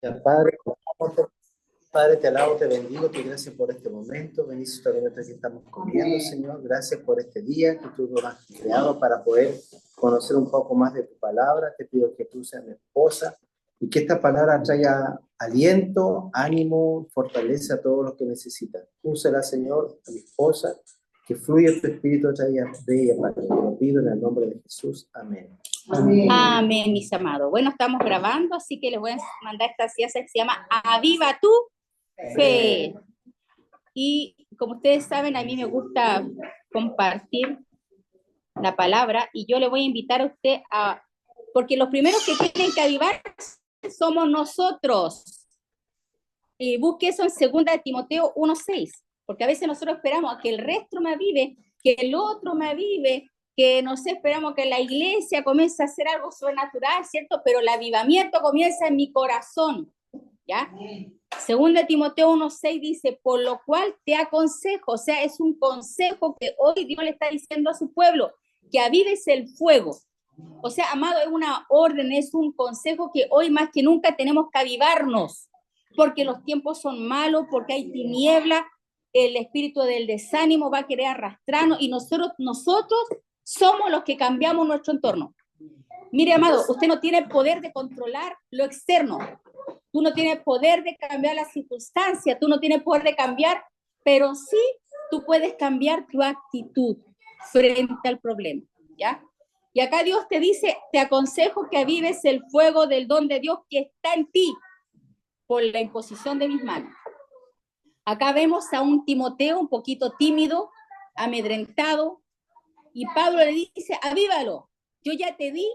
Ya, Padre, Padre, te alabo, te bendigo, te doy gracias por este momento. Bendice tu alimento que estamos comiendo, Señor. Gracias por este día que tú nos has creado para poder conocer un poco más de tu palabra. Te pido que tú seas mi esposa y que esta palabra traiga aliento, ánimo, fortaleza a todos los que necesitan. Úsela, Señor, a mi esposa, que fluya tu espíritu a través de ella, Padre. Te lo pido en el nombre de Jesús. Amén. Amén. Amén, mis amados. Bueno, estamos grabando, así que les voy a mandar esta pieza que se llama Aviva tu fe. Y como ustedes saben, a mí me gusta compartir la palabra y yo le voy a invitar a usted porque los primeros que tienen que avivar somos nosotros. Busque eso en 2 Timoteo 1:6, porque a veces nosotros esperamos a que el resto me avive, que el otro me avive, que no sé, esperamos que la iglesia comience a hacer algo sobrenatural, ¿cierto? Pero el avivamiento comienza en mi corazón, ¿ya? 2 Timoteo 1:6 dice, por lo cual te aconsejo, o sea, es un consejo que hoy Dios le está diciendo a su pueblo, que avives el fuego. O sea, amado, es una orden, es un consejo que hoy más que nunca tenemos que avivarnos, porque los tiempos son malos, porque hay tiniebla, el espíritu del desánimo va a querer arrastrarnos y nosotros somos los que cambiamos nuestro entorno. Mire, amado, usted no tiene el poder de controlar lo externo, tú no tienes poder de cambiar las circunstancias, tú no tienes poder de cambiar, pero sí tú puedes cambiar tu actitud frente al problema, ¿ya? Y acá Dios te dice, te aconsejo que avives el fuego del don de Dios que está en ti por la imposición de mis manos. Acá vemos a un Timoteo un poquito tímido, amedrentado, y Pablo le dice, avívalo, yo ya te di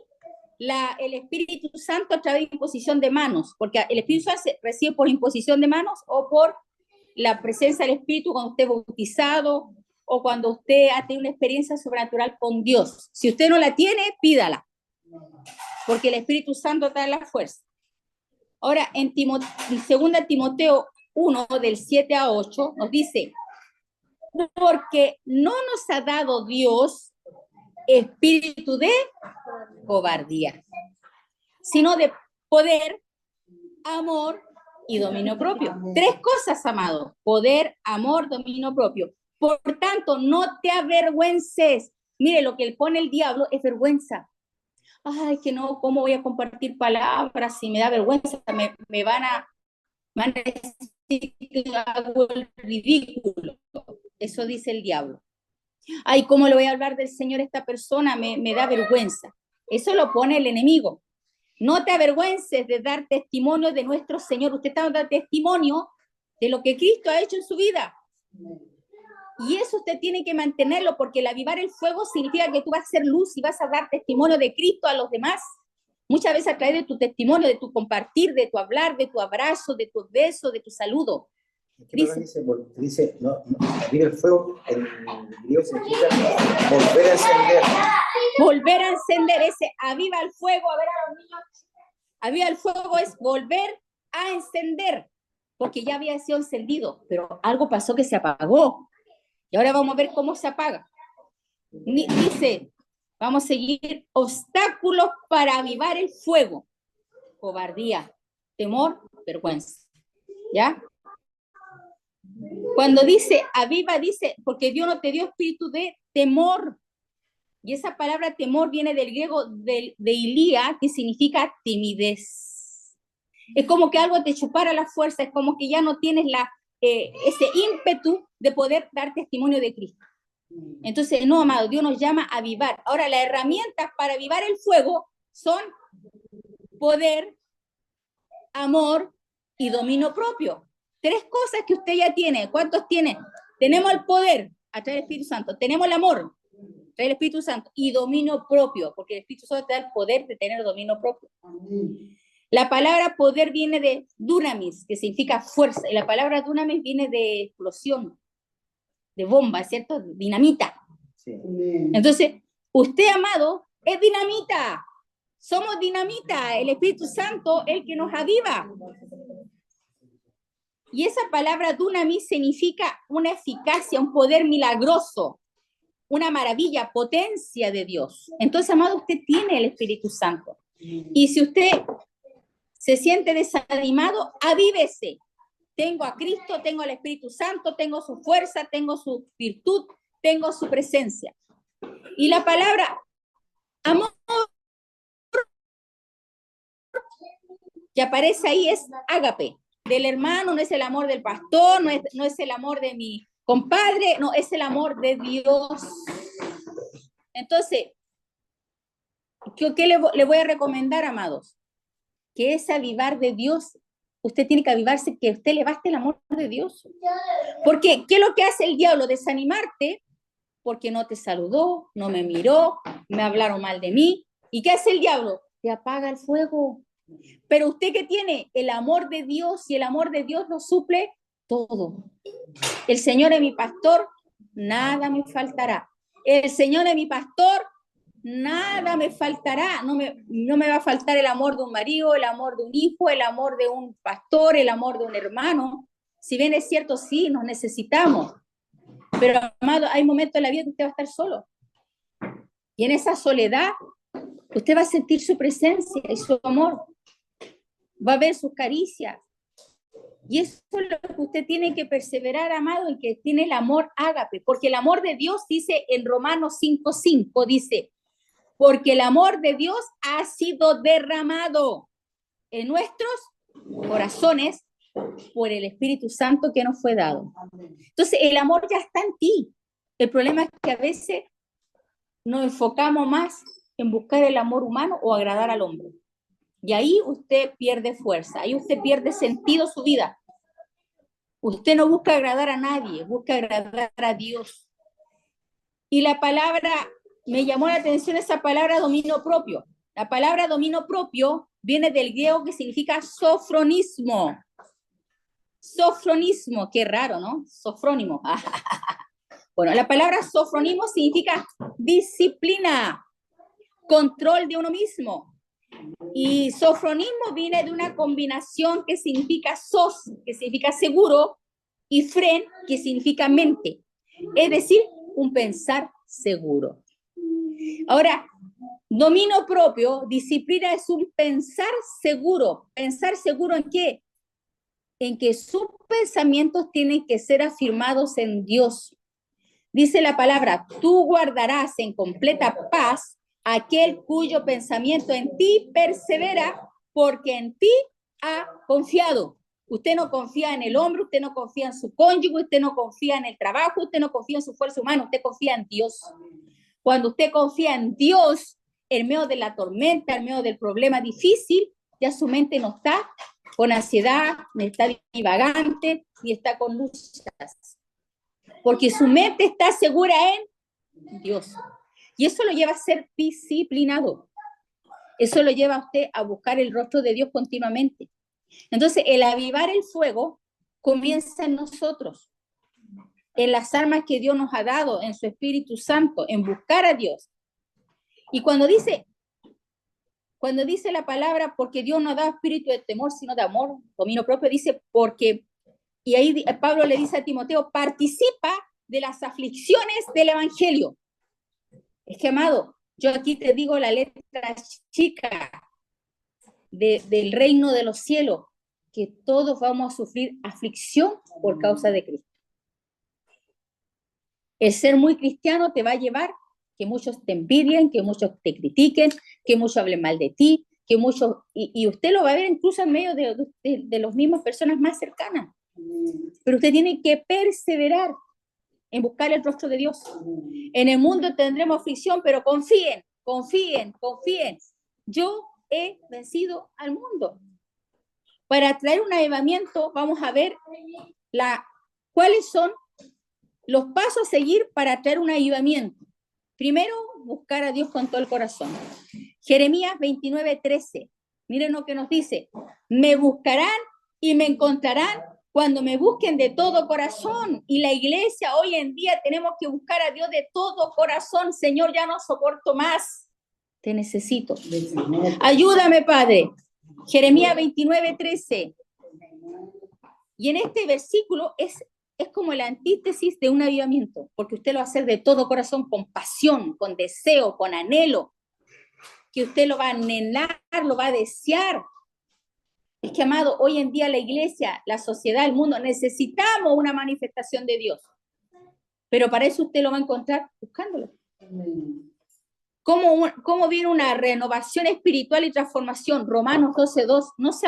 el Espíritu Santo a través de imposición de manos, porque el Espíritu Santo se recibe por imposición de manos o por la presencia del Espíritu cuando usted es bautizado o cuando usted ha tenido una experiencia sobrenatural con Dios. Si usted no la tiene, pídala, porque el Espíritu Santo trae la fuerza. Ahora, en 2 Timoteo 1, del 7 a 8, nos dice, porque no nos ha dado Dios espíritu de cobardía, sino de poder, amor y dominio propio. 3 cosas, amado: poder, amor, dominio propio. Por tanto, no te avergüences. Mire, lo que pone el diablo es vergüenza. Ay, que no, ¿cómo voy a compartir palabras si me da vergüenza? Me van a decir que hago el ridículo. Eso dice el diablo. Ay, ¿cómo le voy a hablar del Señor a esta persona? Me da vergüenza. Eso lo pone el enemigo. No te avergüences de dar testimonio de nuestro Señor. Usted está dando testimonio de lo que Cristo ha hecho en su vida. Y eso usted tiene que mantenerlo, porque el avivar el fuego significa que tú vas a ser luz y vas a dar testimonio de Cristo a los demás. Muchas veces a través de tu testimonio, de tu compartir, de tu hablar, de tu abrazo, de tu beso, de tu saludo. Dice no, aviva el fuego, en griego significa volver a encender. Volver a encender, ese aviva el fuego, a ver a los niños. Aviva el fuego es volver a encender, porque ya había sido encendido, pero algo pasó que se apagó. Y ahora vamos a ver cómo se apaga. Dice, vamos a seguir, obstáculos para avivar el fuego: cobardía, temor, vergüenza. ¿Ya? Cuando dice aviva, dice, porque Dios no te dio espíritu de temor. Y esa palabra temor viene del griego de ilía, que significa timidez. Es como que algo te chupara la fuerza, es como que ya no tienes ese ímpetu de poder dar testimonio de Cristo. Entonces, no, amado, Dios nos llama a avivar. Ahora, las herramientas para avivar el fuego son poder, amor y dominio propio. 3 cosas que usted ya tiene. ¿Cuántos tiene? Tenemos el poder a través del Espíritu Santo, tenemos el amor a través del Espíritu Santo y dominio propio, porque el Espíritu Santo te da el poder de tener dominio propio. La palabra poder viene de dunamis, que significa fuerza, y la palabra dunamis viene de explosión, de bomba, ¿cierto? Dinamita. Sí. Entonces, usted, amado, es dinamita. Somos dinamita. El Espíritu Santo es el que nos aviva. Y esa palabra dunamis significa una eficacia, un poder milagroso, una maravilla, potencia de Dios. Entonces, amado, usted tiene el Espíritu Santo. Y si usted se siente desanimado, avívese. Tengo a Cristo, tengo al Espíritu Santo, tengo su fuerza, tengo su virtud, tengo su presencia. Y la palabra amor que aparece ahí es ágape, del hermano, no es el amor del pastor, no es el amor de mi compadre, no, es el amor de Dios. Entonces, ¿qué le voy a recomendar, amados? Que ese avivar de Dios, usted tiene que avivarse, que usted le baste el amor de Dios. Porque, ¿qué es lo que hace el diablo? Desanimarte, porque no te saludó, no me miró, me hablaron mal de mí. ¿Y qué hace el diablo? Te apaga el fuego. Pero usted que tiene el amor de Dios, y el amor de Dios lo suple todo. El Señor es mi pastor, nada me faltará. El Señor es mi pastor, nada me faltará. No me va a faltar el amor de un marido, el amor de un hijo, el amor de un pastor, el amor de un hermano. Si bien es cierto, sí, nos necesitamos. Pero, amado, hay momentos en la vida que usted va a estar solo. Y en esa soledad, usted va a sentir su presencia y su amor. Va a ver sus caricias. Y eso es lo que usted tiene que perseverar, amado, en que tiene el amor ágape. Porque el amor de Dios, dice en Romanos 5:5, dice, porque el amor de Dios ha sido derramado en nuestros corazones por el Espíritu Santo que nos fue dado. Entonces, el amor ya está en ti. El problema es que a veces nos enfocamos más en buscar el amor humano o agradar al hombre. Y ahí usted pierde fuerza, ahí usted pierde sentido su vida. Usted no busca agradar a nadie, busca agradar a Dios. Y la palabra, me llamó la atención esa palabra dominio propio. La palabra dominio propio viene del griego que significa sofronismo. Sofronismo, qué raro, ¿no? Sofrónimo. Bueno, la palabra sofronismo significa disciplina, control de uno mismo. Y sofronismo viene de una combinación que significa sos, que significa seguro, y fren, que significa mente. Es decir, un pensar seguro. Ahora, dominio propio, disciplina es un pensar seguro. ¿Pensar seguro en qué? En que sus pensamientos tienen que ser afirmados en Dios. Dice la palabra, tú guardarás en completa paz aquel cuyo pensamiento en ti persevera, porque en ti ha confiado. Usted no confía en el hombre, usted no confía en su cónyuge, usted no confía en el trabajo, usted no confía en su fuerza humana, usted confía en Dios. Cuando usted confía en Dios, en medio de la tormenta, en medio del problema difícil, ya su mente no está con ansiedad, ni está divagante, ni está con luchas. Porque su mente está segura en Dios. Y eso lo lleva a ser disciplinado. Eso lo lleva a usted a buscar el rostro de Dios continuamente. Entonces, el avivar el fuego comienza en nosotros, en las armas que Dios nos ha dado, en su Espíritu Santo, en buscar a Dios. Y cuando dice la palabra, porque Dios no da espíritu de temor, sino de amor, dominio propio, dice porque, y ahí Pablo le dice a Timoteo, participa de las aflicciones del Evangelio. Es que, amado, yo aquí te digo la letra chica del reino de los cielos, que todos vamos a sufrir aflicción por causa de Cristo. El ser muy cristiano te va a llevar que muchos te envidien, que muchos te critiquen, que muchos hablen mal de ti, que muchos, y usted lo va a ver incluso en medio de las mismas personas más cercanas. Pero usted tiene que perseverar en buscar el rostro de Dios. En el mundo tendremos aflicción, pero confíen, confíen, confíen. Yo he vencido al mundo. Para traer un avivamiento, vamos a ver cuáles son los pasos a seguir para traer un avivamiento. Primero, buscar a Dios con todo el corazón. Jeremías 29:13. Miren lo que nos dice. Me buscarán y me encontrarán cuando me busquen de todo corazón. Y la iglesia hoy en día tenemos que buscar a Dios de todo corazón. Señor, ya no soporto más. Te necesito. Ayúdame, Padre. Jeremías 29:13. Y en este versículo es como la antítesis de un avivamiento, porque usted lo va a hacer de todo corazón, con pasión, con deseo, con anhelo, que usted lo va a anhelar, lo va a desear. Es que, amado, hoy en día la iglesia, la sociedad, el mundo, necesitamos una manifestación de Dios. Pero para eso usted lo va a encontrar buscándolo. ¿Cómo viene una renovación espiritual y transformación? Romanos 12:2, no se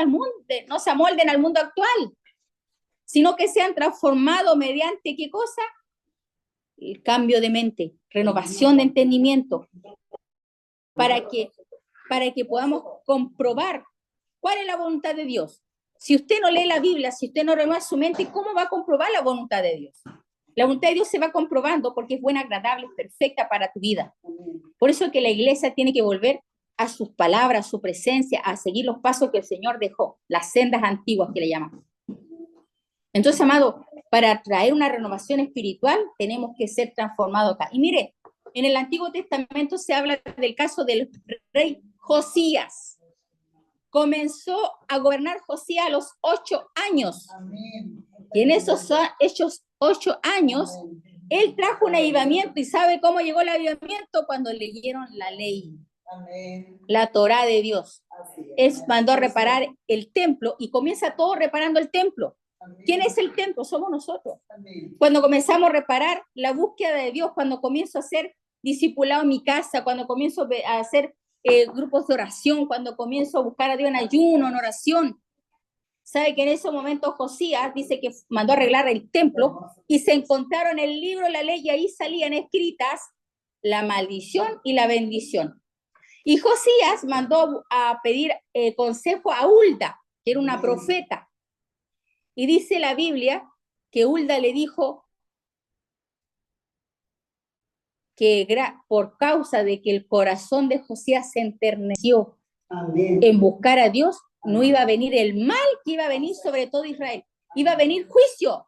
amolden al mundo actual, sino que sean transformados mediante, ¿qué cosa? El cambio de mente, renovación de entendimiento, para que podamos comprobar cuál es la voluntad de Dios. Si usted no lee la Biblia, si usted no renueva su mente, ¿cómo va a comprobar la voluntad de Dios? La voluntad de Dios se va comprobando porque es buena, agradable, perfecta para tu vida. Por eso es que la iglesia tiene que volver a sus palabras, a su presencia, a seguir los pasos que el Señor dejó, las sendas antiguas que le llamamos. Entonces, amado, para traer una renovación espiritual tenemos que ser transformados acá. Y mire, en el Antiguo Testamento se habla del caso del rey Josías. Comenzó a gobernar Josías a los 8 años. Y en esos 8 años, él trajo un avivamiento. ¿Y sabe cómo llegó el avivamiento? Cuando leyeron la ley, la Torá de Dios. Él mandó a reparar el templo y comienza todo reparando el templo. ¿Quién es el templo? Somos nosotros. Cuando comenzamos a reparar la búsqueda de Dios, cuando comienzo a ser discipulado en mi casa, cuando comienzo a hacer grupos de oración, cuando comienzo a buscar a Dios en ayuno, en oración, sabe que en ese momento Josías dice que mandó a arreglar el templo y se encontraron en el libro de la ley y ahí salían escritas la maldición y la bendición. Y Josías mandó a pedir consejo a Hulda, que era una profeta. Y dice la Biblia que Hulda le dijo que por causa de que el corazón de Josías se enterneció en buscar a Dios, no iba a venir el mal que iba a venir sobre todo Israel. Iba a venir juicio.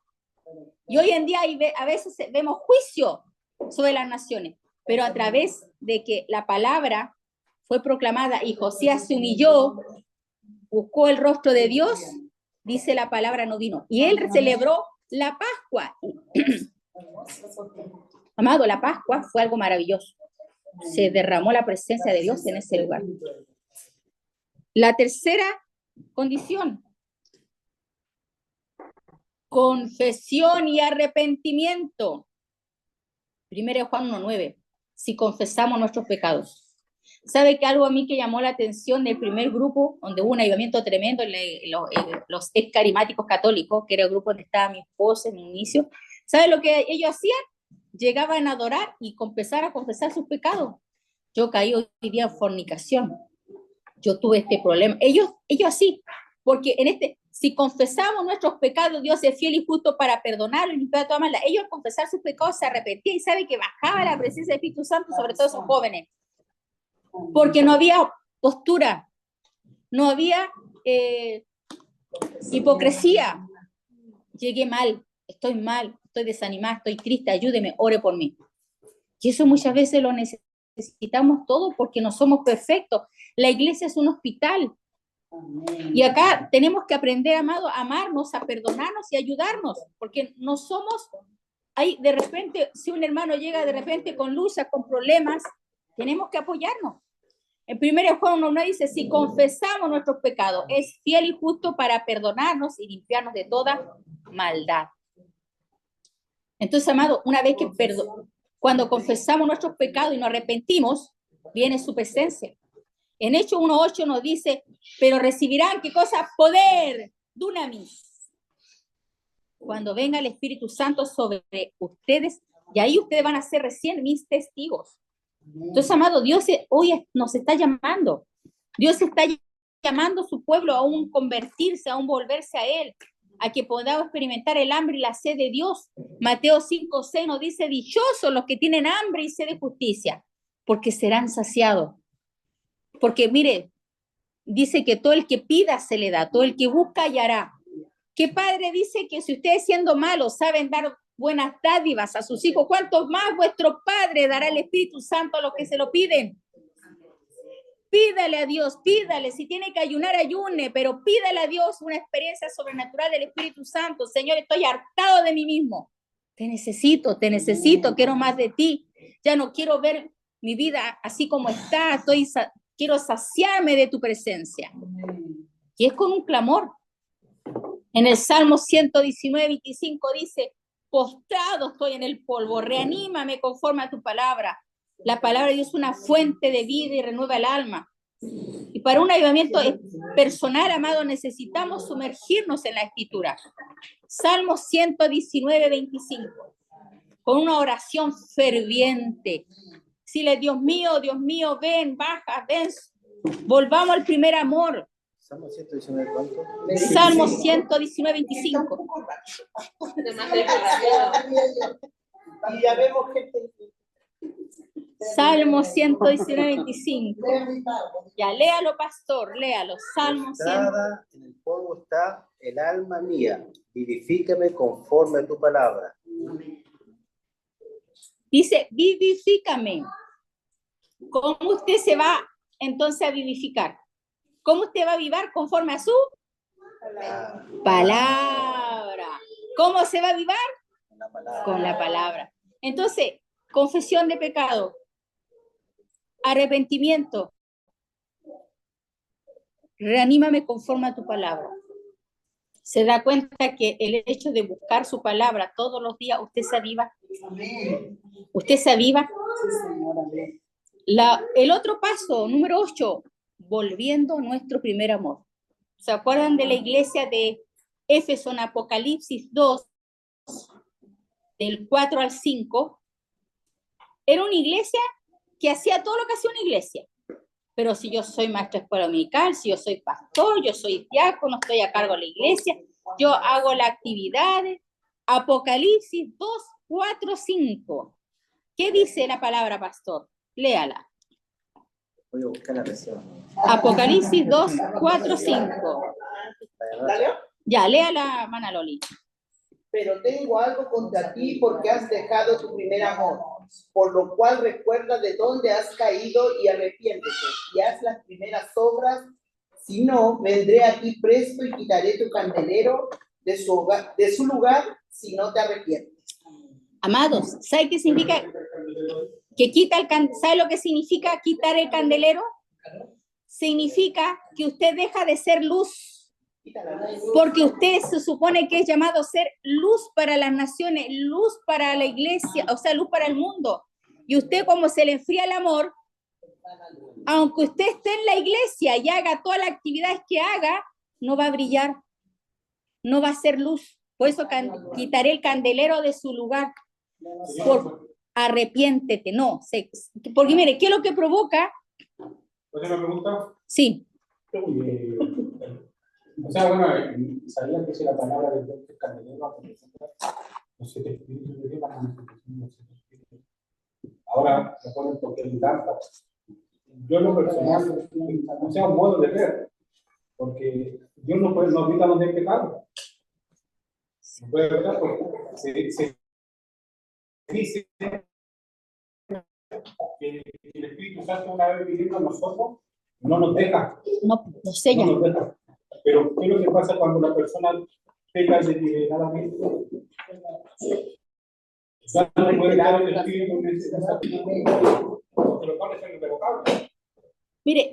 Y hoy en día a veces vemos juicio sobre las naciones, pero a través de que la palabra fue proclamada y Josías se humilló, buscó el rostro de Dios, dice la palabra, no vino. Y él celebró la Pascua. Amado, la Pascua fue algo maravilloso. Se derramó la presencia de Dios en ese lugar. La tercera condición, confesión y arrepentimiento. 1 Juan 1:9, si confesamos nuestros pecados. ¿Sabe que algo a mí que llamó la atención del primer grupo, donde hubo un avivamiento tremendo en los carismáticos católicos, que era el grupo donde estaba mi esposa en el inicio? ¿Sabe lo que ellos hacían? Llegaban a adorar y empezar a confesar sus pecados. Yo caí hoy día en fornicación. Yo tuve este problema. Ellos así, porque si confesamos nuestros pecados, Dios es fiel y justo para perdonarlo y limpiar toda maldad. Ellos al confesar sus pecados se arrepentían y sabe que bajaba la presencia del Espíritu Santo, sobre todo esos jóvenes. Porque no había postura, no había hipocresía. Llegué mal, estoy desanimada, estoy triste, ayúdeme, ore por mí. Y eso muchas veces lo necesitamos todos porque no somos perfectos. La iglesia es un hospital. Y acá tenemos que aprender, amado, a amarnos, a perdonarnos y ayudarnos, porque no somos, ahí de repente, si un hermano llega de repente con luchas, con problemas, tenemos que apoyarnos. En 1 Juan 1 dice, si confesamos nuestros pecados, es fiel y justo para perdonarnos y limpiarnos de toda maldad. Entonces, amado, una vez que cuando confesamos nuestros pecados y nos arrepentimos, viene su presencia. En Hechos 1:8 nos dice, pero recibirán, ¿qué cosa? Poder, dunamis. Cuando venga el Espíritu Santo sobre ustedes, y ahí ustedes van a ser recién mis testigos. Entonces, amado, Dios hoy nos está llamando. Dios está llamando a su pueblo a un convertirse, a un volverse a Él, a que podamos experimentar el hambre y la sed de Dios. Mateo 5:6 nos dice, dichosos los que tienen hambre y sed de justicia, porque serán saciados. Porque mire, dice que todo el que pida se le da, todo el que busca hallará. ¿Qué padre dice que si ustedes siendo malos saben dar buenas dádivas a sus hijos, cuántos más vuestro Padre dará el Espíritu Santo a los que se lo piden? Pídale a Dios, pídale, si tiene que ayunar, ayune, pero pídale a Dios una experiencia sobrenatural del Espíritu Santo. Señor, estoy hartado de mí mismo. Te necesito, quiero más de ti. Ya no quiero ver mi vida así como está, quiero saciarme de tu presencia. y es con un clamor. En el Salmo 119, 25 dice, postrado estoy en el polvo, reanímame conforme a tu palabra. La palabra de Dios es una fuente de vida y renueva el alma. Y para un avivamiento personal, amado, necesitamos sumergirnos en la Escritura. Salmo 119, 25. Con una oración ferviente. Dile, Dios mío, ven, baja, ven. Volvamos al primer amor. Salmo 119, ¿cuánto? Salmo 119, 25. Y ya vemos gente. Salmo 119, 25. Ya, léalo, pastor, léalo. Salmo 100. En el polvo está el alma mía. Vivifícame conforme a tu palabra. Dice, vivifícame. ¿Cómo usted se va entonces a vivificar? ¿Cómo usted va a avivar conforme a su palabra? ¿Cómo se va a avivar? Con la palabra. Entonces, confesión de pecado, arrepentimiento, reanímame conforme a tu palabra. Se da cuenta que el hecho de buscar su palabra todos los días, usted se aviva. Usted se aviva. El otro paso, número 8, volviendo a nuestro primer amor. ¿Se acuerdan de la iglesia de Éfeso en Apocalipsis 2, del 4 al 5? Era una iglesia que hacía todo lo que hacía una iglesia. Pero si yo soy maestra de escuela dominical, si yo soy pastor, yo soy diácono, estoy a cargo de la iglesia, yo hago las actividades. Apocalipsis 2, 4, 5. ¿Qué dice la palabra, pastor? Léala. Voy a buscar la versión. Apocalipsis 2, 4, 5. ¿Dale? Ya, léala, Manaloli. Pero tengo algo contra ti porque has dejado tu primer amor, por lo cual recuerda de dónde has caído y arrepiéntete y haz las primeras obras, si no, vendré a ti presto y quitaré tu candelero de su lugar si no te arrepientes. Amados, ¿sabe qué significa? Que ¿sabe lo que significa quitar el candelero? Significa que usted deja de ser luz. Porque usted se supone que es llamado a ser luz para las naciones, luz para la iglesia, o sea, luz para el mundo. Y usted, como se le enfría el amor, aunque usted esté en la iglesia y haga todas las actividades que haga, no va a brillar, no va a ser luz. Por eso quitaré el candelero de su lugar. Arrepiéntete, no. Porque mire, ¿qué es lo que provoca? ¿Puedes una pregunta? Sí. O sea, bueno, sabía que si la palabra de Dios es candelero, los 7 espíritus de Dios, la manifestación de los 7 espíritus. Ahora, me ponen porque el lámpara. Yo en lo personal, o sea, un modo de ver, porque Dios no diga dónde hay pecado. No puede ver, porque se dice que el Espíritu Santo, una vez viviendo a nosotros, no nos deja. No sella. No nos deja. Pero ¿qué es lo que pasa cuando la persona peca deliberadamente? Ya no puede dar el espíritu en esa porque lo cual es irrevocable. Mire,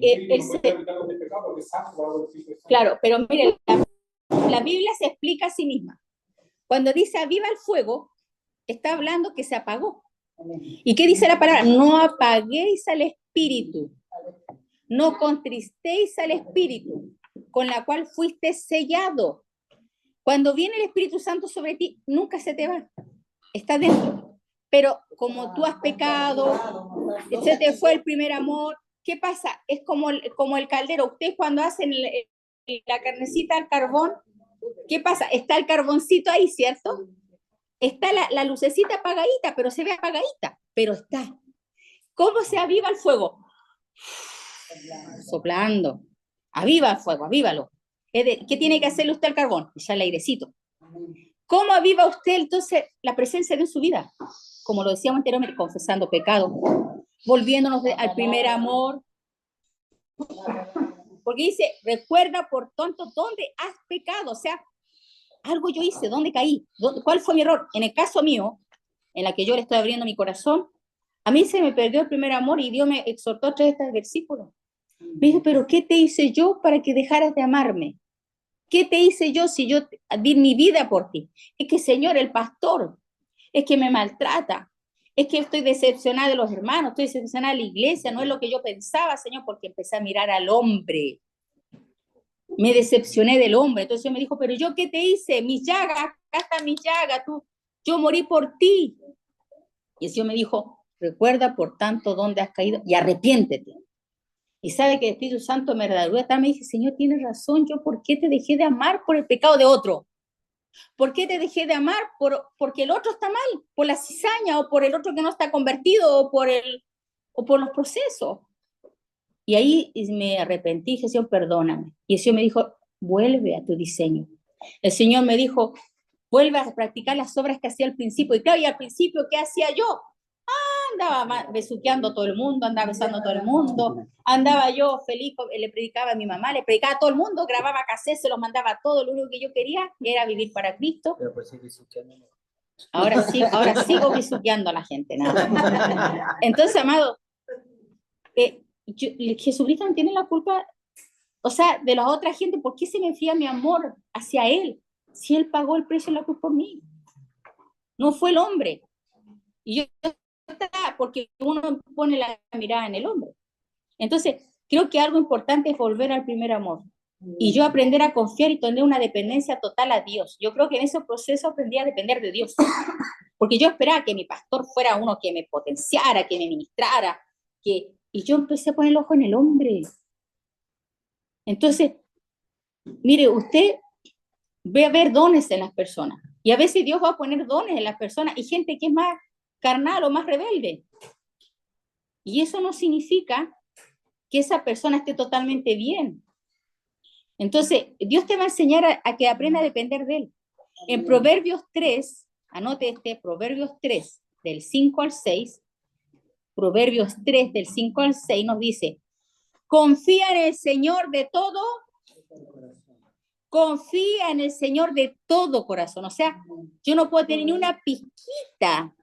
claro, pero mire, la Biblia se explica a sí misma. Cuando dice aviva el fuego, está hablando que se apagó. ¿Y qué dice la palabra? No apaguéis al espíritu, no contristéis al espíritu, con la cual fuiste sellado. Cuando viene el Espíritu Santo sobre ti, nunca se te va, está dentro. Pero como tú has pecado, se te fue el primer amor, ¿qué pasa? Es como el caldero. Ustedes cuando hacen la carnecita al carbón, ¿qué pasa? Está el carboncito ahí, ¿cierto? Está la lucecita apagadita, pero se ve apagadita, pero está. ¿Cómo se aviva el fuego? Soplando. Aviva el fuego, avívalo. ¿Qué tiene que hacerle usted al carbón? Echarle airecito. ¿Cómo aviva usted entonces la presencia de Dios en su vida? Como lo decíamos anteriormente, confesando pecado, volviéndonos al primer amor. Porque dice, recuerda por tonto dónde has pecado. O sea, algo yo hice, ¿dónde caí? ¿Cuál fue mi error? En el caso mío, en la que yo le estoy abriendo mi corazón, a mí se me perdió el primer amor y Dios me exhortó a través de este versículo. Me dijo, pero ¿qué te hice yo para que dejaras de amarme? ¿Qué te hice yo si yo di mi vida por ti? Es que, Señor, el pastor, es que me maltrata, es que estoy decepcionada de los hermanos, estoy decepcionada de la iglesia, no es lo que yo pensaba, Señor, porque empecé a mirar al hombre. Me decepcioné del hombre. Entonces me dijo, pero ¿yo qué te hice? Mis llagas, acá están mis llagas, yo morí por ti. Y el Señor me dijo, recuerda por tanto dónde has caído y arrepiéntete. Y sabe que el Espíritu Santo me redargüe. Me dije, Señor, tienes razón, yo ¿por qué te dejé de amar por el pecado de otro? ¿Por qué te dejé de amar porque el otro está mal? Por la cizaña o por el otro que no está convertido o por los procesos. Y ahí me arrepentí y dije, Señor, perdóname. Y el Señor me dijo, vuelve a tu diseño. El Señor me dijo, vuelve a practicar las obras que hacía al principio. Y claro, y al principio, ¿qué hacía yo? Andaba besuqueando a todo el mundo, andaba besando a todo el mundo, andaba yo feliz, le predicaba a mi mamá, le predicaba a todo el mundo, grababa cassettes, se los mandaba a todo, lo único que yo quería era vivir para Cristo. Pero pues sí, besuqueando. Ahora sí, ahora sigo besuqueando a la gente, nada. Entonces, amado, Jesucristo no tiene la culpa, o sea, de la otra gente. ¿Por qué se me enfría mi amor hacia Él? Si Él pagó el precio de la cruz por mí. No fue el hombre. Y yo, porque uno pone la mirada en el hombre. Entonces, creo que algo importante es volver al primer amor. Y yo aprender a confiar y tener una dependencia total a Dios. Yo creo que en ese proceso aprendí a depender de Dios. Porque yo esperaba que mi pastor fuera uno que me potenciara, que me ministrara, y yo empecé a poner el ojo en el hombre. Entonces, mire, usted ve a ver dones en las personas. Y a veces Dios va a poner dones en las personas y gente que es más carnal o más rebelde. Y eso no significa que esa persona esté totalmente bien. Entonces, Dios te va a enseñar a que aprenda a depender de Él. En Proverbios 3, anote Proverbios 3, del 5 al 6, Proverbios 3, del 5 al 6 nos dice, confía en el Señor de todo, confía en el Señor de todo corazón. O sea, yo no puedo tener ni una pizquita.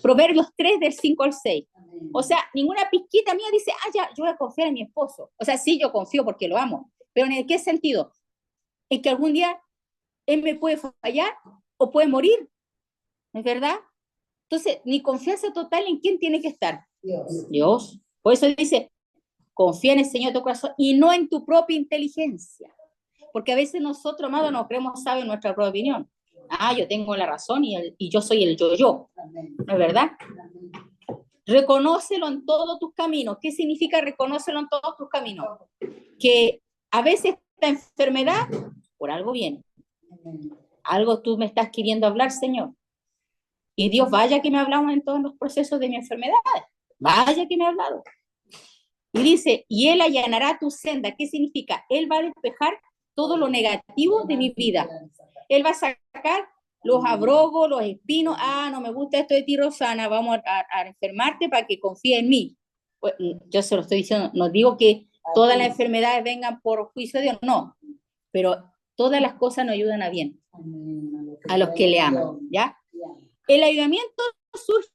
Proverbios 3, del 5 al 6. O sea, ninguna pizquita mía dice, ya, yo voy a confiar en mi esposo. O sea, sí, yo confío porque lo amo. Pero ¿en qué sentido? En que algún día él me puede fallar o puede morir. ¿Es verdad? Entonces, mi confianza total en quién tiene que estar. Dios. Por eso dice, confía en el Señor de tu corazón y no en tu propia inteligencia. Porque a veces nosotros, amados, nos creemos sabios en nuestra propia opinión. Yo tengo la razón y yo soy el yo-yo. ¿No es verdad? Reconócelo en todos tus caminos. ¿Qué significa reconócelo en todos tus caminos? Que a veces esta enfermedad, por algo viene. Algo tú me estás queriendo hablar, Señor. Y Dios, vaya que me ha hablado en todos los procesos de mi enfermedad. Vaya que me ha hablado. Y dice, y Él allanará tu senda. ¿Qué significa? Él va a despejar todo lo negativo de mi vida. Él va a sacar los abrogos, los espinos. No me gusta esto de ti, Rosana, vamos a enfermarte para que confíe en mí. Pues, yo se lo estoy diciendo, no digo que todas las enfermedades vengan por juicio de Dios, no, pero todas las cosas nos ayudan a bien, a los que le aman, ¿ya? El ayudamiento surge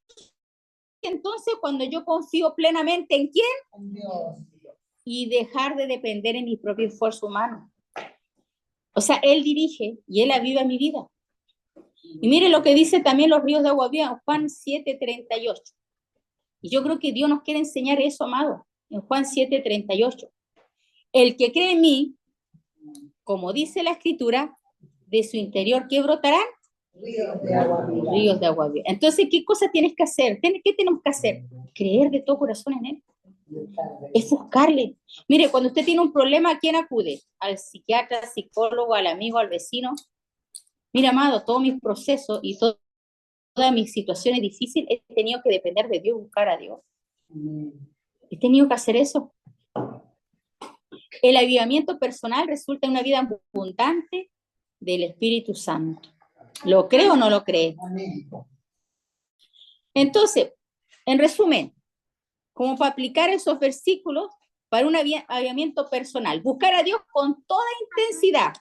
entonces cuando yo confío plenamente ¿en quién? En Dios. Y dejar de depender en mi propio esfuerzo humano. O sea, Él dirige y Él aviva mi vida. Y mire lo que dice también los ríos de agua viva, Juan 7:38. Y yo creo que Dios nos quiere enseñar eso, amado, en Juan 7:38. El que cree en mí, como dice la Escritura, de su interior, ¿qué brotarán? Ríos de agua viva. Ríos de agua viva. Entonces, ¿qué cosa tienes que hacer? ¿Qué tenemos que hacer? Creer de todo corazón en Él. Es buscarle. Mire, cuando usted tiene un problema, ¿a quién acude? Al psiquiatra, al psicólogo, al amigo, al vecino. Mira, amado, todos mis procesos y todas mis situaciones difíciles, he tenido que depender de Dios, buscar a Dios. He tenido que hacer eso. El avivamiento personal resulta en una vida abundante del Espíritu Santo. ¿Lo cree o no lo cree? Entonces, en resumen, como para aplicar esos versículos para un avivamiento personal, buscar a Dios con toda intensidad,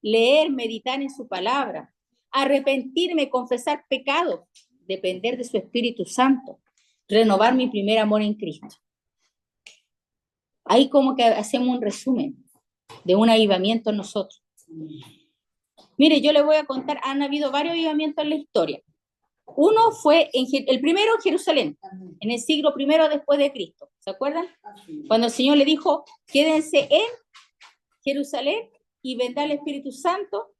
leer, meditar en su palabra, arrepentirme, confesar pecados, depender de su Espíritu Santo, renovar mi primer amor en Cristo. Ahí como que hacemos un resumen de un avivamiento en nosotros. Mire, yo le voy a contar, han habido varios avivamientos en la historia. Uno fue, el primero en Jerusalén, en el siglo I después de Cristo. ¿Se acuerdan? Cuando el Señor le dijo, quédense en Jerusalén y vendrá el Espíritu Santo.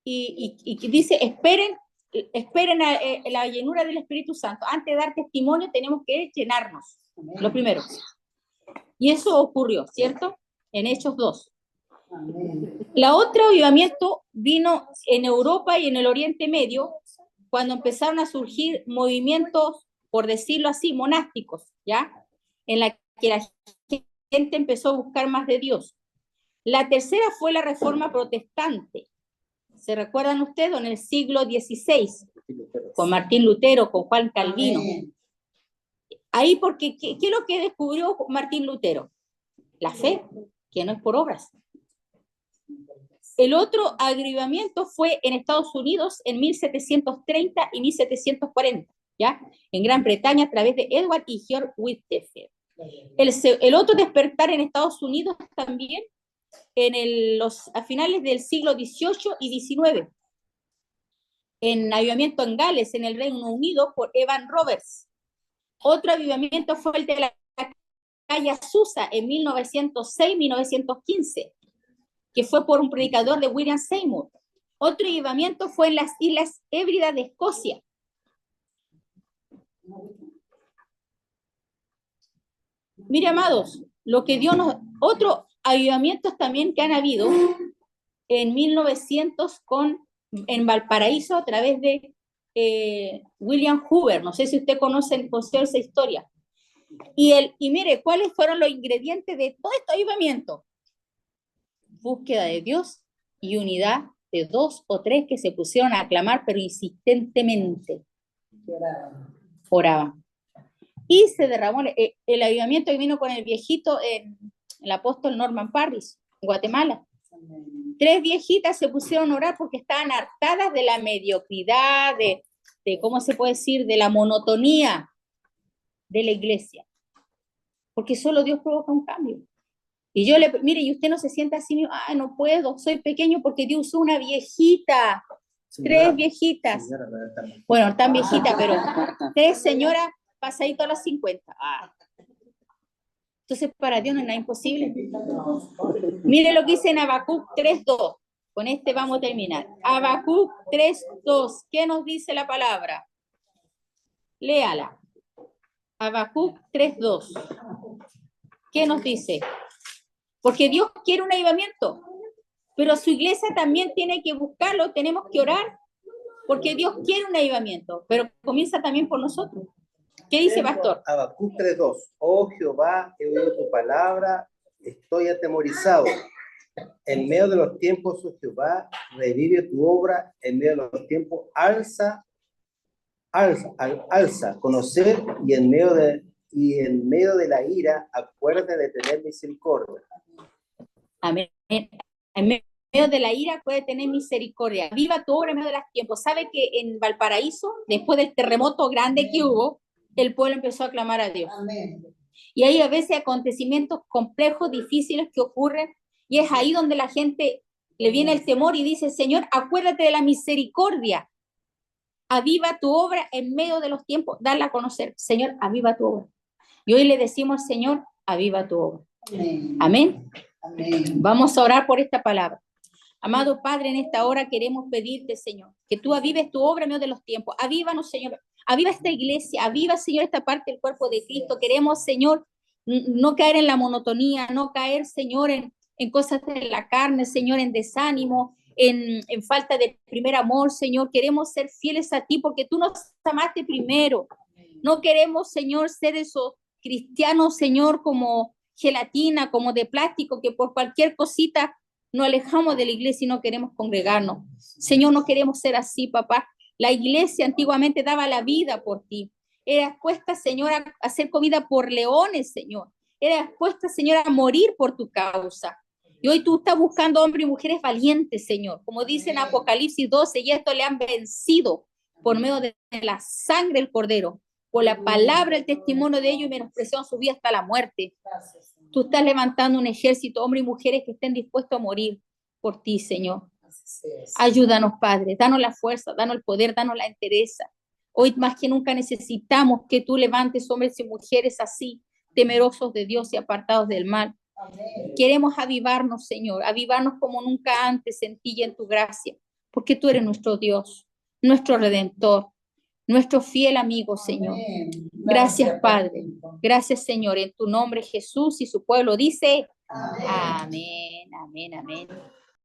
Y dice, esperen la llenura del Espíritu Santo. Antes de dar testimonio tenemos que llenarnos, lo primero. Y eso ocurrió, ¿cierto? En Hechos 2. La otra avivamiento vino en Europa y en el Oriente Medio, cuando empezaron a surgir movimientos, por decirlo así, monásticos, ¿ya? En la que la gente empezó a buscar más de Dios. La tercera fue la Reforma Protestante. ¿Se recuerdan ustedes? En el siglo XVI, con Martín Lutero, con Juan Calvino. Ahí, porque, ¿qué es lo que descubrió Martín Lutero? La fe, que no es por obras. El otro avivamiento fue en Estados Unidos en 1730 y 1740, ¿ya? En Gran Bretaña a través de Edward y George Whitefield. El otro despertar en Estados Unidos también a finales del siglo XVIII y XIX. En avivamiento en Gales, en el Reino Unido, por Evan Roberts. Otro avivamiento fue el de la calle Azusa en 1906-1915, que fue por un predicador de William Seymour. Otro avivamiento fue en las Islas Hébridas de Escocia. Mire, amados, lo que Dios nos... Otros avivamientos también que han habido en 1900 en Valparaíso a través de William Hoover. No sé si usted conoce esa historia. Y mire, ¿cuáles fueron los ingredientes de todo este avivamiento? Búsqueda de Dios y unidad de 2 o 3 que se pusieron a clamar, pero insistentemente oraban. Y se derramó el avivamiento que vino con el viejito, el apóstol Norman Parris, en Guatemala. 3 viejitas se pusieron a orar porque estaban hartadas de la mediocridad, de ¿cómo se puede decir?, de la monotonía de la iglesia. Porque solo Dios provoca un cambio. Y yo mire, y usted no se sienta así, no puedo, soy pequeño, porque Dios usó una viejita, señora, 3 viejitas. Señora, bueno, tan viejita, pero 3 señoras pasadito a los 50. Entonces, para Dios no es nada imposible. Mire lo que dice en Habacuc 3:2. Con este vamos a terminar. Habacuc 3:2. ¿Qué nos dice la palabra? Léala. Habacuc 3:2. ¿Qué nos dice? Porque Dios quiere un avivamiento, pero su iglesia también tiene que buscarlo, tenemos que orar, porque Dios quiere un avivamiento, pero comienza también por nosotros. ¿Qué dice, pastor? Habacuc 3:2. Oh Jehová, he oído tu palabra, estoy atemorizado. En medio de los tiempos, oh Jehová, revive tu obra, en medio de los tiempos, alza, conocer, y en medio de la ira, acuérdate de tener misericordia. Amén. En medio de la ira puede tener misericordia. Viva tu obra en medio de los tiempos. ¿Sabe que en Valparaíso, después del terremoto grande que hubo, el pueblo empezó a clamar a Dios? Amén. Y hay a veces acontecimientos complejos, difíciles que ocurren, y es ahí donde la gente le viene el temor y dice, Señor, acuérdate de la misericordia. Aviva tu obra en medio de los tiempos, darla a conocer. Señor, aviva tu obra. Y hoy le decimos, Señor, aviva tu obra. Amén. Amén. Amén. Vamos a orar por esta palabra. Amado Padre, en esta hora queremos pedirte, Señor, que tú avives tu obra en medio de los tiempos. Avívanos, Señor. Aviva esta iglesia. Aviva, Señor, esta parte del cuerpo de Cristo. Queremos, Señor, no caer en la monotonía, no caer, Señor, en cosas de la carne, Señor, en desánimo, en falta de primer amor, Señor. Queremos ser fieles a ti porque tú nos amaste primero. No queremos, Señor, ser esos cristianos, Señor, como gelatina, como de plástico, que por cualquier cosita nos alejamos de la iglesia y no queremos congregarnos. Señor, no queremos ser así, papá. La iglesia antiguamente daba la vida por ti. Era expuesta, Señor, a ser comida por leones, Señor. Era expuesta, Señor, a morir por tu causa. Y hoy tú estás buscando hombres y mujeres valientes, Señor. Como dice en Apocalipsis 12, y esto le han vencido por medio de la sangre del Cordero, por la palabra, el testimonio de ellos, y menospreciaron su vida hasta la muerte. Tú estás levantando un ejército, hombres y mujeres que estén dispuestos a morir por ti, Señor. Ayúdanos, Padre, danos la fuerza, danos el poder, danos la entereza. Hoy más que nunca necesitamos que tú levantes hombres y mujeres así, temerosos de Dios y apartados del mal. Queremos avivarnos, Señor, avivarnos como nunca antes en ti y en tu gracia, porque tú eres nuestro Dios, nuestro Redentor, nuestro fiel amigo, Señor. Gracias, Padre. Gracias, Señor. En tu nombre, Jesús, y su pueblo dice, amén, amén, amén.